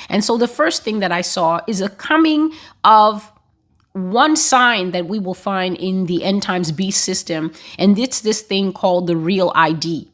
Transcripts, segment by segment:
And so the first thing that I saw is a coming of one sign that we will find in the end times beast system, and it's this thing called the real ID.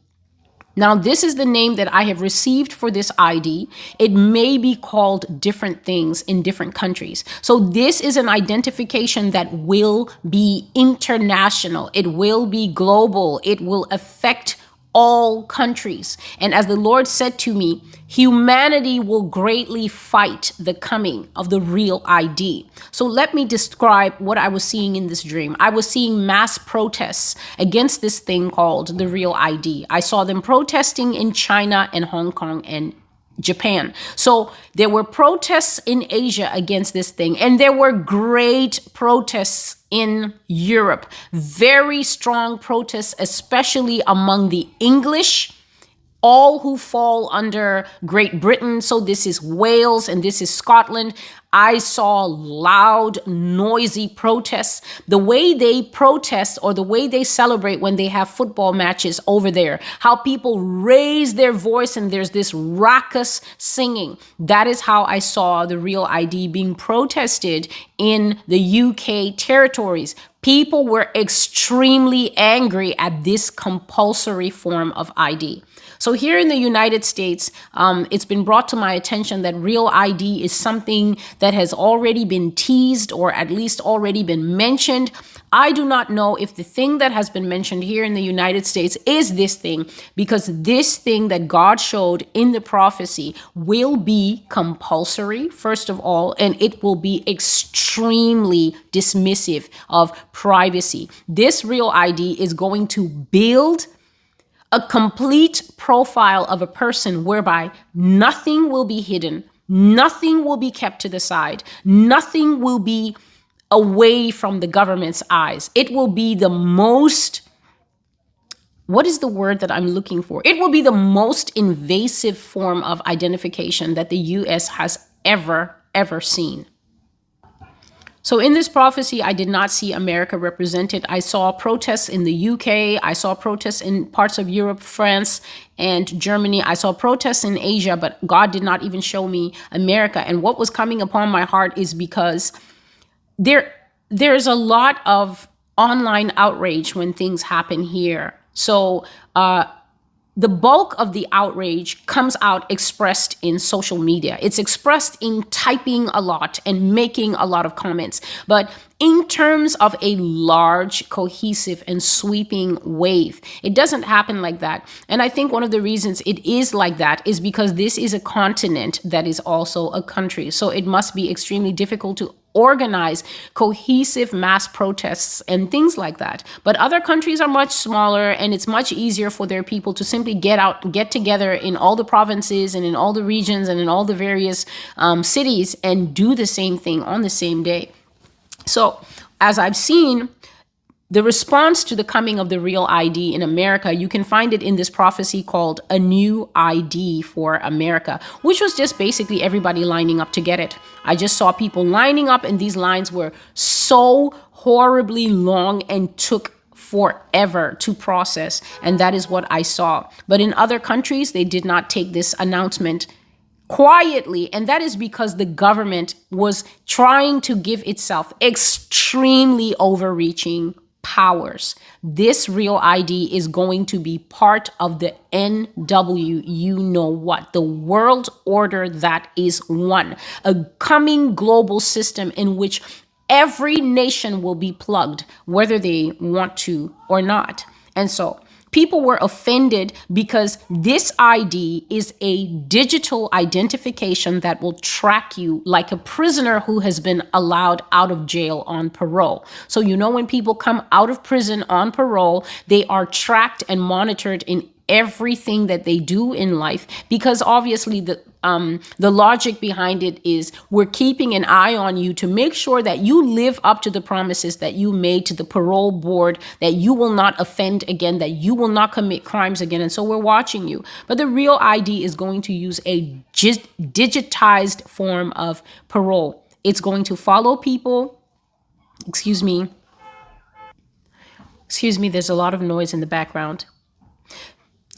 Now, this is the name that I have received for this ID. It may be called different things in different countries. So this is an identification that will be international. It will be global. It will affect all countries. And as the Lord said to me, humanity will greatly fight the coming of the real ID. So let me describe what I was seeing in this dream. I was seeing mass protests against this thing called the real ID. I saw them protesting in China and Hong Kong and Japan. So there were protests in Asia against this thing, and there were great protests in Europe. Very strong protests, especially among the English, all who fall under Great Britain. So this is Wales and this is Scotland. I saw loud, noisy protests. The way they protest or the way they celebrate when they have football matches over there, how people raise their voice and there's this raucous singing. That is how I saw the real ID being protested in the UK territories. People were extremely angry at this compulsory form of ID. So here in the United States, it's been brought to my attention that real ID is something that has already been teased or at least already been mentioned. I do not know if the thing that has been mentioned here in the United States is this thing, because this thing that God showed in the prophecy will be compulsory, first of all, and it will be extremely dismissive of privacy. This real ID is going to build a complete profile of a person whereby nothing will be hidden, nothing will be kept to the side, nothing will be away from the government's eyes. It will be the most, what is the word that I'm looking for? It will be the most invasive form of identification that the US has ever seen. So in this prophecy, I did not see America represented. I saw protests in the UK. I saw protests in parts of Europe, France, and Germany. I saw protests in Asia, but God did not even show me America. And what was coming upon my heart is because there's a lot of online outrage when things happen here. So the bulk of the outrage comes out expressed in social media. It's expressed in typing a lot and making a lot of comments. But in terms of a large, cohesive, and sweeping wave, it doesn't happen like that. And I think one of the reasons it is like that is because this is a continent that is also a country. So it must be extremely difficult to organize cohesive mass protests and things like that. But other countries are much smaller, and it's much easier for their people to simply get together in all the provinces and in all the regions and in all the various cities and do the same thing on the same day. So as I've seen, the response to the coming of the real ID in America, you can find it in this prophecy called A New ID for America, which was just basically everybody lining up to get it. I just saw people lining up, and these lines were so horribly long and took forever to process. And that is what I saw. But in other countries, they did not take this announcement quietly, and that is because the government was trying to give itself extremely overreaching powers. This real ID is going to be part of the NW, you know what, the world order that is one, a coming global system in which every nation will be plugged, whether they want to or not. And so people were offended because this ID is a digital identification that will track you like a prisoner who has been allowed out of jail on parole. So, you know, when people come out of prison on parole, they are tracked and monitored in everything that they do in life, because obviously the logic behind it is we're keeping an eye on you to make sure that you live up to the promises that you made to the parole board, that you will not offend again, that you will not commit crimes again. And so we're watching you. But the real ID is going to use a digitized form of parole. It's going to follow people. Excuse me, there's a lot of noise in the background.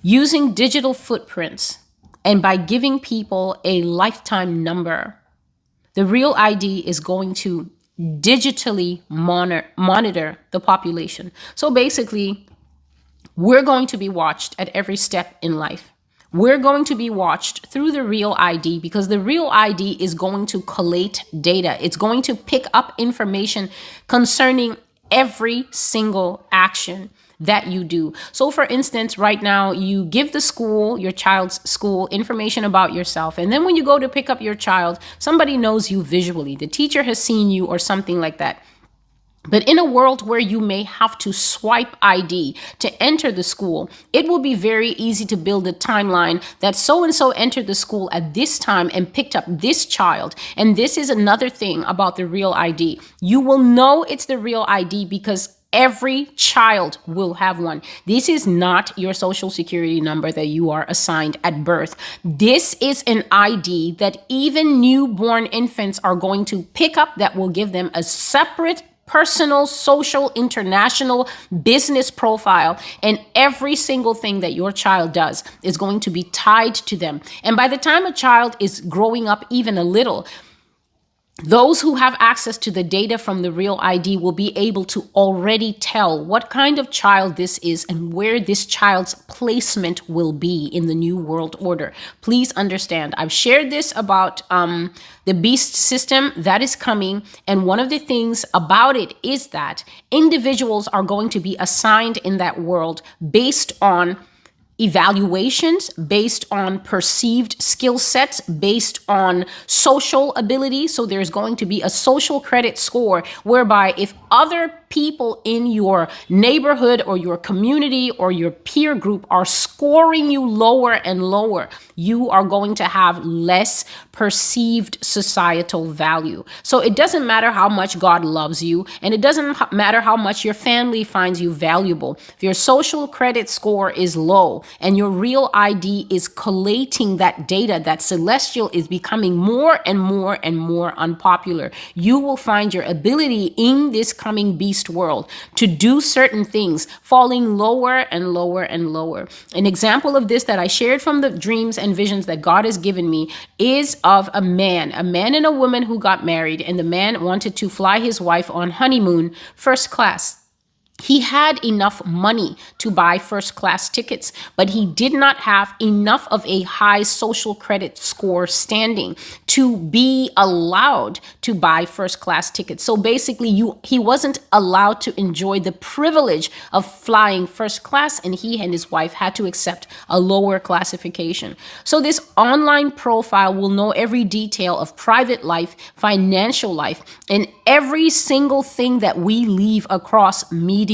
Using digital footprints And by giving people a lifetime number, the Real ID is going to digitally monitor the population. So basically, we're going to be watched at every step in life. We're going to be watched through the Real ID because the Real ID is going to collate data. It's going to pick up information concerning every single action that you do. So for instance, right now you give the school, your child's school, information about yourself. And then when you go to pick up your child, somebody knows you visually. The teacher has seen you or something like that. But in a world where you may have to swipe ID to enter the school, it will be very easy to build a timeline that so-and-so entered the school at this time and picked up this child. And this is another thing about the Real ID. You will know it's the Real ID because every child will have one. This is not your social security number that you are assigned at birth. This is an ID that even newborn infants are going to pick up that will give them a separate personal, social, international, business profile. And every single thing that your child does is going to be tied to them. And by the time a child is growing up even a little, those who have access to the data from the Real ID will be able to already tell what kind of child this is and where this child's placement will be in the new world order. Please understand, I've shared this about the beast system that is coming. And one of the things about it is that individuals are going to be assigned in that world based on evaluations, based on perceived skill sets, based on social ability. So there's going to be a social credit score whereby if other people in your neighborhood or your community or your peer group are scoring you lower and lower, you are going to have less perceived societal value. So it doesn't matter how much God loves you, and it doesn't matter how much your family finds you valuable. If your social credit score is low and your Real ID is collating that data, that celestial is becoming more and more and more unpopular, you will find your ability in this coming beast world to do certain things falling lower and lower and lower. An example of this that I shared from the dreams and visions that God has given me is of a man and a woman who got married, and the man wanted to fly his wife on honeymoon first class. He had enough money to buy first class tickets, but he did not have enough of a high social credit score standing to be allowed to buy first class tickets. So basically, he wasn't allowed to enjoy the privilege of flying first class, and he and his wife had to accept a lower classification. So this online profile will know every detail of private life, financial life, and every single thing that we leave across media,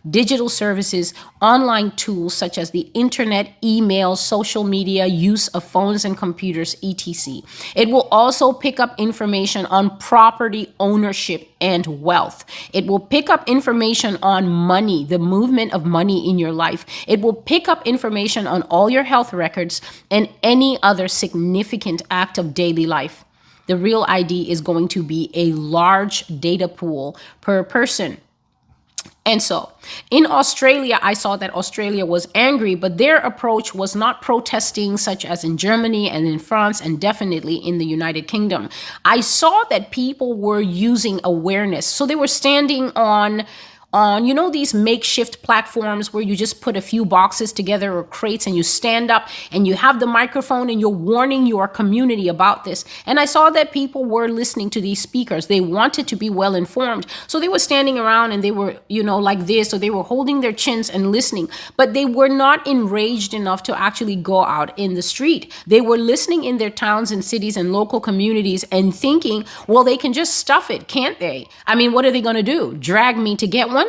digital services, online tools such as the internet, email, social media, use of phones and computers, etc. It will also pick up information on property ownership and wealth. It will pick up information on money, the movement of money in your life. It will pick up information on all your health records and any other significant act of daily life. The Real ID is going to be a large data pool per person. And so in Australia, I saw that Australia was angry, but their approach was not protesting such as in Germany and in France and definitely in the United Kingdom. I saw that people were using awareness. So they were standing on these makeshift platforms where you just put a few boxes together or crates and you stand up and you have the microphone and you're warning your community about this. And I saw that people were listening to these speakers. They wanted to be well informed. So they were standing around and they were, like this, so they were holding their chins and listening, but they were not enraged enough to actually go out in the street. They were listening in their towns and cities and local communities and thinking, well, they can just stuff it, can't they? I mean, what are they going to do? Drag me to get one?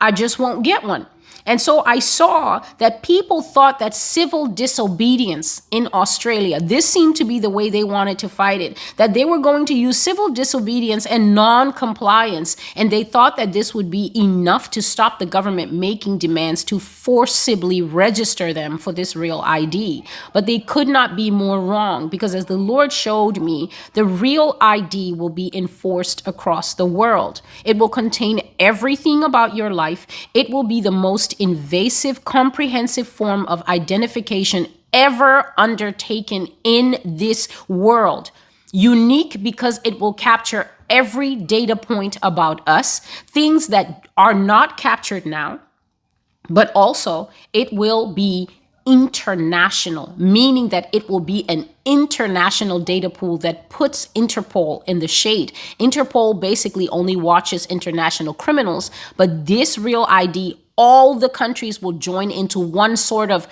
I just won't get one. And so I saw that people thought that civil disobedience in Australia, this seemed to be the way they wanted to fight it, that they were going to use civil disobedience and non-compliance. And they thought that this would be enough to stop the government making demands to forcibly register them for this Real ID. But they could not be more wrong, because as the Lord showed me, the Real ID will be enforced across the world. It will contain everything about your life. It will be the most invasive, comprehensive form of identification ever undertaken in this world. Unique because it will capture every data point about us, things that are not captured now, but also it will be international, meaning that it will be an international data pool that puts Interpol in the shade. Interpol basically only watches international criminals, but this Real ID, all the countries will join into one sort of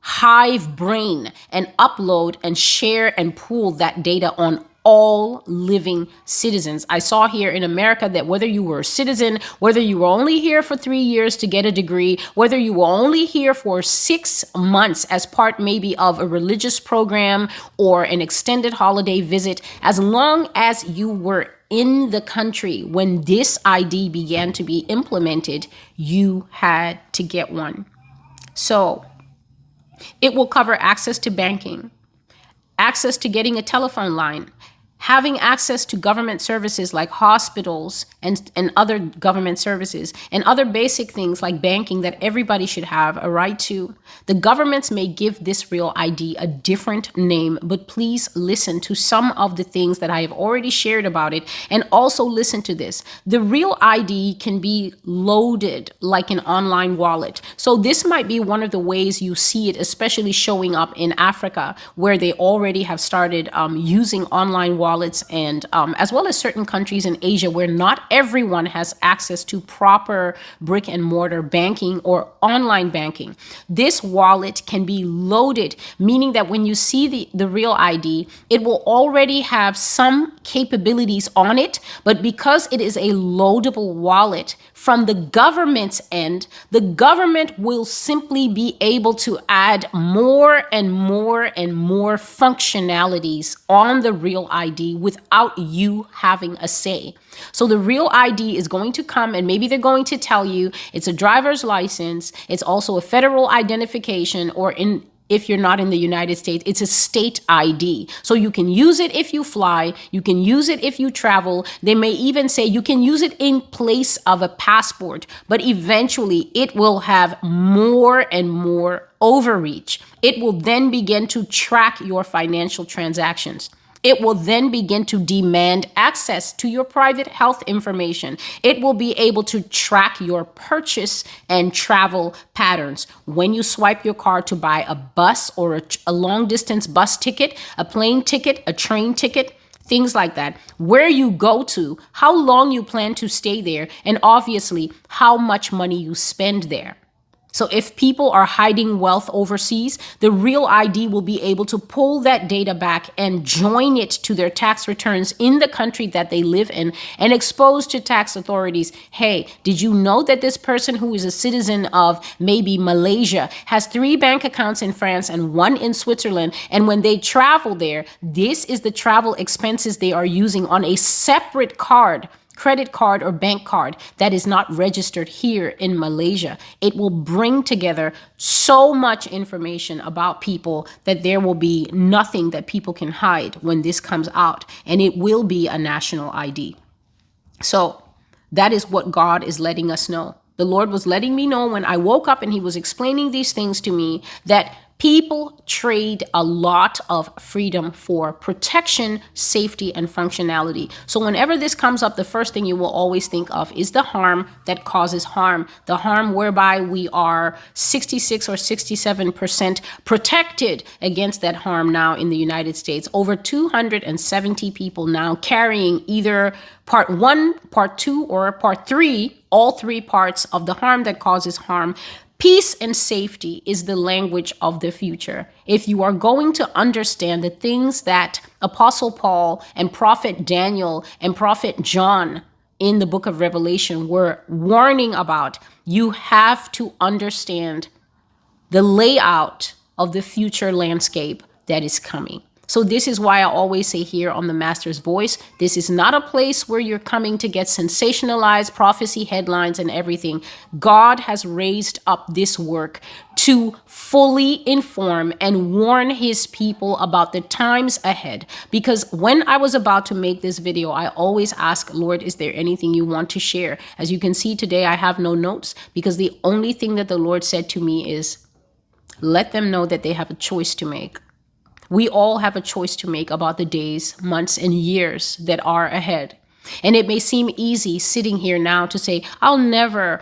hive brain and upload and share and pool that data on all living citizens. I saw here in America that whether you were a citizen, whether you were only here for 3 years to get a degree, whether you were only here for 6 months as part maybe of a religious program or an extended holiday visit, as long as you were in the country when this ID began to be implemented, you had to get one. So it will cover access to banking, access to getting a telephone line, having access to government services like hospitals and other government services, and other basic things like banking that everybody should have a right to. The governments may give this Real ID a different name, but please listen to some of the things that I have already shared about it, and also listen to this. The Real ID can be loaded like an online wallet. So this might be one of the ways you see it, especially showing up in Africa, where they already have started using online wallets, and as well as certain countries in Asia where not everyone has access to proper brick and mortar banking or online banking. This wallet can be loaded, meaning that when you see the Real ID, it will already have some capabilities on it, but because it is a loadable wallet from the government's end, the government will simply be able to add more and more and more functionalities on the Real ID without you having a say. So the Real ID is going to come, and maybe they're going to tell you it's a driver's license. It's also a federal identification, or if you're not in the United States, it's a state ID. So you can use it if you fly, you can use it if you travel. They may even say you can use it in place of a passport, but eventually it will have more and more overreach. It will then begin to track your financial transactions. It will then begin to demand access to your private health information. It will be able to track your purchase and travel patterns. When you swipe your card to buy a bus or a long distance bus ticket, a plane ticket, a train ticket, things like that, where you go to, how long you plan to stay there, and obviously how much money you spend there. So if people are hiding wealth overseas, the Real ID will be able to pull that data back and join it to their tax returns in the country that they live in and expose to tax authorities, hey, did you know that this person who is a citizen of maybe Malaysia has 3 bank accounts in France and 1 in Switzerland, and when they travel there, this is the travel expenses they are using on a separate card, credit card or bank card, that is not registered here in Malaysia. It will bring together so much information about people that there will be nothing that people can hide when this comes out, and it will be a national ID. So that is what God is letting us know. The Lord was letting me know when I woke up and he was explaining these things to me, that people trade a lot of freedom for protection, safety, and functionality. So whenever this comes up, the first thing you will always think of is the harm that causes harm. The harm whereby we are 66 or 67% protected against that harm now in the United States. Over 270 people now carrying either part 1, part 2, or part 3, all 3 parts of the harm that causes harm. Peace and safety is the language of the future. If you are going to understand the things that Apostle Paul and Prophet Daniel and Prophet John in the book of Revelation were warning about, you have to understand the layout of the future landscape that is coming. So this is why I always say here on the Master's Voice, this is not a place where you're coming to get sensationalized prophecy headlines and everything. God has raised up this work to fully inform and warn his people about the times ahead. Because when I was about to make this video, I always ask, Lord, is there anything you want to share? As you can see today, I have no notes because the only thing that the Lord said to me is, let them know that they have a choice to make. We all have a choice to make about the days, months, and years that are ahead. And it may seem easy sitting here now to say, I'll never.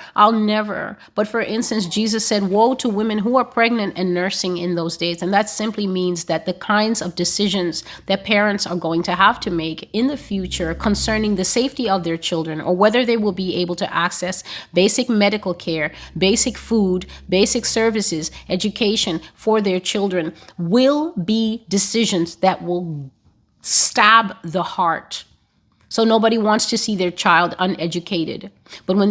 But for instance, Jesus said, woe to women who are pregnant and nursing in those days. And that simply means that the kinds of decisions that parents are going to have to make in the future concerning the safety of their children, or whether they will be able to access basic medical care, basic food, basic services, education for their children, will be decisions that will stab the heart. So nobody wants to see their child uneducated. But when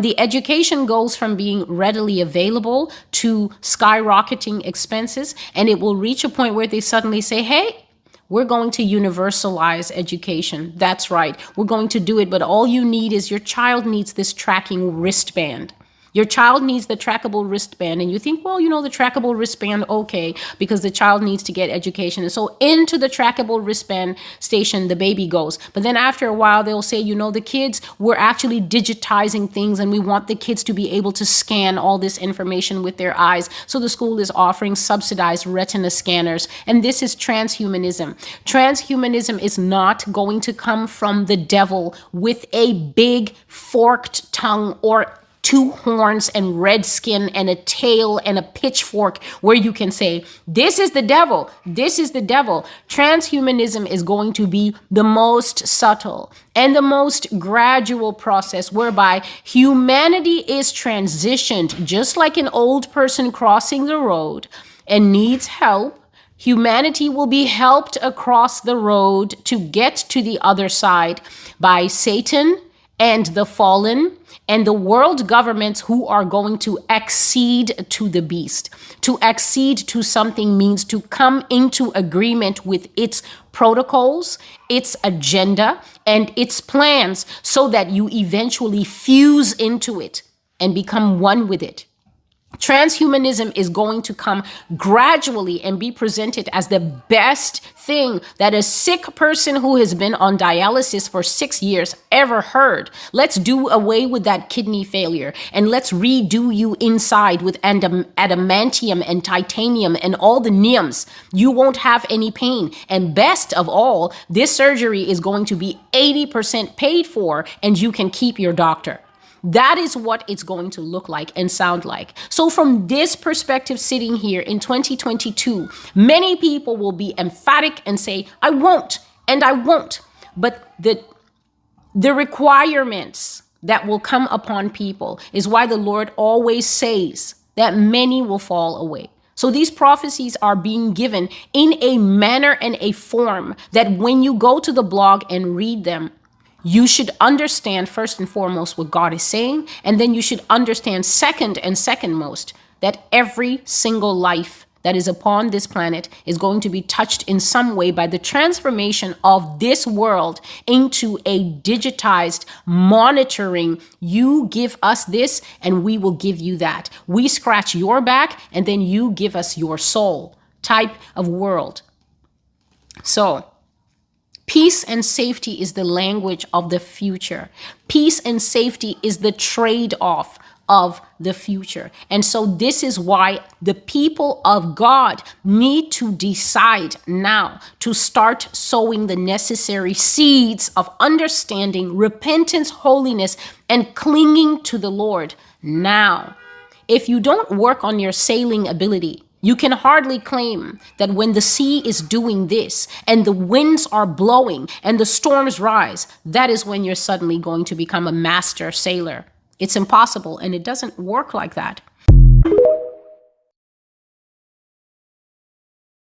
the education goes from being readily available to skyrocketing expenses, and it will reach a point where they suddenly say, hey, we're going to universalize education. That's right. We're going to do it. But all you need is your child needs this tracking wristband. Your child needs the trackable wristband, and you think, well, the trackable wristband, okay, because the child needs to get education. And so into the trackable wristband station, the baby goes. But then after a while, they'll say, the kids, we're actually digitizing things, and we want the kids to be able to scan all this information with their eyes. So the school is offering subsidized retina scanners. And this is transhumanism. Transhumanism is not going to come from the devil with a big forked tongue or 2 horns and red skin and a tail and a pitchfork where you can say, this is the devil. This is the devil. Transhumanism is going to be the most subtle and the most gradual process whereby humanity is transitioned, just like an old person crossing the road and needs help. Humanity will be helped across the road to get to the other side by Satan and the fallen and the world governments who are going to accede to the beast. To accede to something means to come into agreement with its protocols, its agenda, and its plans so that you eventually fuse into it and become one with it. Transhumanism is going to come gradually and be presented as the best thing that a sick person who has been on dialysis for 6 years ever heard. Let's do away with that kidney failure and let's redo you inside with adamantium and titanium and all the NIMS. You won't have any pain. And best of all, this surgery is going to be 80% paid for and you can keep your doctor. That is what it's going to look like and sound like. So from this perspective, sitting here in 2022, many people will be emphatic and say, I won't, and I won't. But the requirements that will come upon people is why the Lord always says that many will fall away. So these prophecies are being given in a manner and a form that when you go to the blog and read them, you should understand first and foremost what God is saying, and then you should understand second most that every single life that is upon this planet is going to be touched in some way by the transformation of this world into a digitized monitoring. You give us this and we will give you that. We scratch your back and then you give us your soul type of world. So, peace and safety is the language of the future. Peace and safety is the trade-off of the future. And so this is why the people of God need to decide now to start sowing the necessary seeds of understanding, repentance, holiness, and clinging to the Lord now. If you don't work on your sailing ability, you can hardly claim that when the sea is doing this and the winds are blowing and the storms rise, that is when you're suddenly going to become a master sailor. It's impossible, and it doesn't work like that.